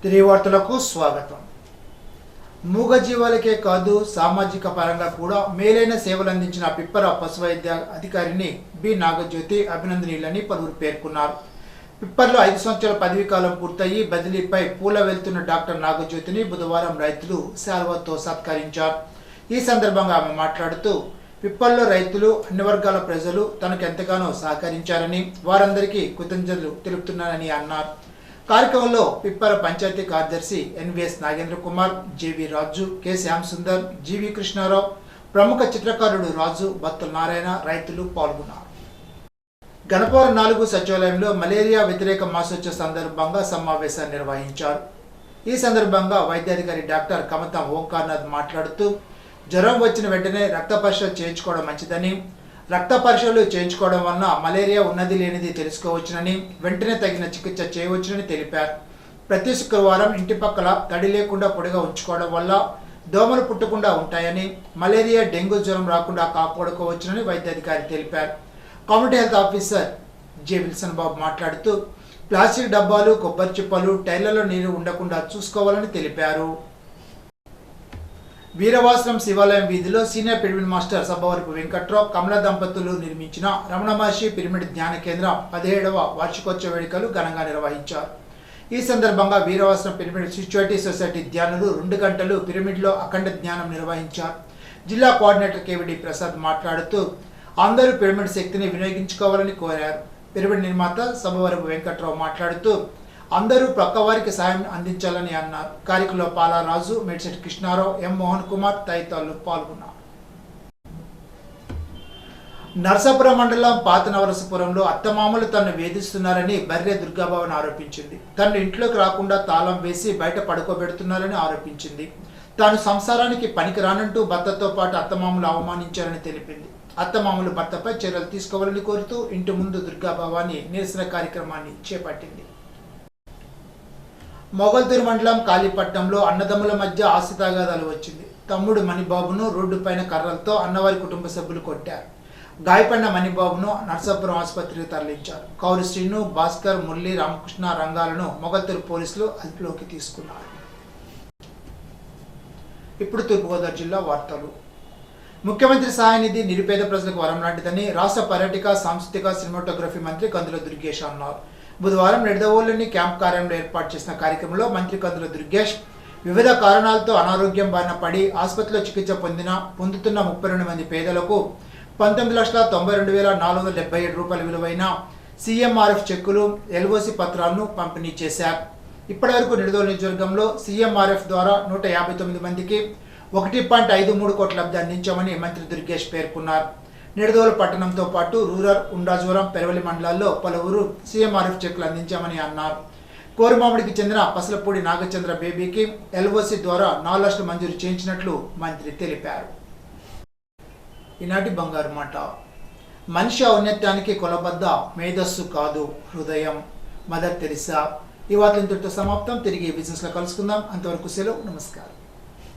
తిరిగివార్తలకు స్వాగతం. మూగజీవాలకే కాదు సామాజిక పరంగా కూడా మేలైన సేవలు అందించిన పిప్పర పశువైద్య అధికారిని బి నాగజ్యోతి అభినందనీయులని పలువురు పేర్కొన్నారు. పిప్పర్లో 5 సంవత్సరాల పదవీ కాలం పూర్తయి బదిలీపై పూల వెళ్తున్న డాక్టర్ నాగజ్యోతిని బుధవారం రైతులు శాల్వాతో సత్కరించారు. ఈ సందర్భంగా ఆమె మాట్లాడుతూ పిప్పర్లో రైతులు అన్ని వర్గాల ప్రజలు తనకు ఎంతగానో సహకరించారని వారందరికీ కృతజ్ఞతలు తెలుపుతున్నానని అన్నారు. కార్యక్రమంలో పిప్పర పంచాయతీ కార్యదర్శి ఎన్విఎస్ నాగేంద్ర కుమార్, జేవి రాజు, కె శ్యామ్ సుందర్, జీవి కృష్ణారావు, ప్రముఖ చిత్రకారుడు రాజు, బత్తుల నారాయణ రైతులు పాల్గొన్నారు. గణపవరం 4 సచివాలయంలో మలేరియా వ్యతిరేక మాసోత్సవ సందర్భంగా సమావేశాన్ని నిర్వహించారు. ఈ సందర్భంగా వైద్యాధికారి డాక్టర్ కమతం ఓంకార్నాథ్ మాట్లాడుతూ జ్వరం వచ్చిన వెంటనే రక్త పరీక్షలు చేయించుకోవడం మంచిదని, రక్త పరీక్షలు చేయించుకోవడం వలన మలేరియా ఉన్నది లేనిది తెలుసుకోవచ్చునని, వెంటనే తగిన చికిత్స చేయవచ్చునని తెలిపారు. ప్రతి శుక్రవారం ఇంటి పక్కల తడి లేకుండా పొడిగా ఉంచుకోవడం వల్ల దోమలు పుట్టకుండా ఉంటాయని, మలేరియా డెంగ్యూ జ్వరం రాకుండా కాపాడుకోవచ్చునని వైద్యాధికారి తెలిపారు. Community health officer J Wilson Babu మాట్లాడుతూ ప్లాస్టిక్ డబ్బాలు, కొబ్బరి చిప్పలు, టైర్లలో నీరు ఉండకుండా చూసుకోవాలని తెలిపారు. వీరవాసనం శివాలయం వీధిలో senior pyramid master Sabhavarapu Venkatrao, Kamala దంపతులు నిర్మించిన రమణ మహర్షి పిరమిడ్ ధ్యాన కేంద్రం 17వ వార్షికోత్సవ వేడుకలు ఘనంగా నిర్వహించారు. ఈ సందర్భంగా వీరవాసనం పిరమిడ్ స్పిరిచువాలిటీ సొసైటీ ధ్యానులు 2 గంటలు పిరమిడ్లో అఖండ ధ్యానం నిర్వహించారు. జిల్లా కోఆర్డినేటర్ కేవిడి ప్రసాద్ మాట్లాడుతూ అందరూ పిరమిడ్ శక్తిని వినియోగించుకోవాలని కోరారు. పిరమిడ్ నిర్మాత సభవరపు వెంకట్రావు మాట్లాడుతూ అందరూ ప్రక్కవారికి సాయం అందించాలని అన్నారు. కార్యక్రమంలో పాలారాజు, మేడ్శెట్టి కృష్ణారావు, ఎం మోహన్ కుమార్ తదితరులు పాల్గొన్నారు. నర్సాపురం మండలం పాత నవరసపురంలో అత్తమామలు తనను వేధిస్తున్నారని బర్రె దుర్గాభవన్ ఆరోపించింది. తన ఇంట్లోకి రాకుండా తాళం వేసి బయట పడుకోబెడుతున్నారని ఆరోపించింది. తాను సంసారానికి పనికి రానంటూ భర్తతో పాటు అత్తమామలు అవమానించారని తెలిపింది. అత్తమామలు భర్తపై చర్యలు తీసుకోవాలని కోరుతూ ఇంటి ముందు దుర్గాభవాని నిరసన కార్యక్రమాన్ని చేపట్టింది. మొగల్తూరు మండలం కాళీపట్నంలో అన్నదమ్ముల మధ్య ఆస్తి తగాదాలు వచ్చింది. తమ్ముడు మణిబాబును రోడ్డు పైన కర్రలతో అన్నవారి కుటుంబ సభ్యులు కొట్టారు. గాయపడిన మణిబాబును నర్సాపురం ఆసుపత్రికి తరలించారు. కౌరు శ్రీను, భాస్కర్, మురళి, రామకృష్ణ రంగాలను మొగల్తూరు పోలీసులు అదుపులోకి తీసుకున్నారు. ఇప్పుడు తూర్పుగోదావరి జిల్లా వార్తలు. ముఖ్యమంత్రి సహాయ నిధి నిరుపేద ప్రజలకు వరం లాంటిదని రాష్ట్ర పర్యాటక, సాంస్కృతిక, సినిమాటోగ్రఫీ మంత్రి కందుల దుర్గేష్ అన్నారు. బుధవారం నిడదవోలులోని క్యాంప్ కార్యాలయంలో ఏర్పాటు చేసిన కార్యక్రమంలో మంత్రి కందుల దుర్గేష్ వివిధ కారణాలతో అనారోగ్యం బారిన పడి ఆసుపత్రిలో చికిత్స పొందుతున్న 32 మంది పేదలకు 19,92,477 రూపాయల విలువైన సీఎంఆర్ఎఫ్ చెక్కులు, ఎల్ఓసి పత్రాలను పంపిణీ చేశారు. ఇప్పటివరకు నిడదవోలు నియోజకవర్గంలో సీఎంఆర్ఎఫ్ ద్వారా 159 మందికి 1.53 కోట్ల లబ్ధి అందించామని మంత్రి దుర్గేష్ పేర్కొన్నారు. నిడదవోలు పట్టణంతో పాటు రూరల్, ఉండాజవరం, పెరవలి మండలాల్లో పలువురు సీఎంఆర్ఎఫ్ చెక్కులు అందించామని అన్నారు. కోరుమామిడికి చెందిన పసలపూడి నాగచంద్ర బేబీకి ఎల్ఓసి ద్వారా 4 లక్షలు మంజూరు చేయించినట్లు మంత్రి తెలిపారు. ఈనాటి బంగారు మాట. మనిషి ఔన్నత్యానికి కొలబద్ద మేధస్సు కాదు, హృదయం. Mother Teresa. ఈ వార్తలు ఇంతటితో సమాప్తం. తిరిగి బిజినెస్లో కలుసుకుందాం. అంతవరకు సెలవు. నమస్కారం.